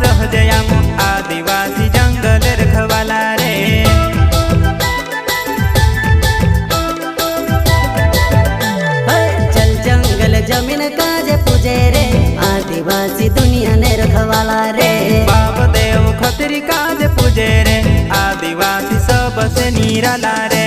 रह जयाम आदिवासी जंगल रखवाला रे। चल जंगल जमीन काजे पूजे रे आदिवासी दुनिया ने रखवाला रे। बाप देव खतरी काज पूजे रे आदिवासी सबसे निराला रे।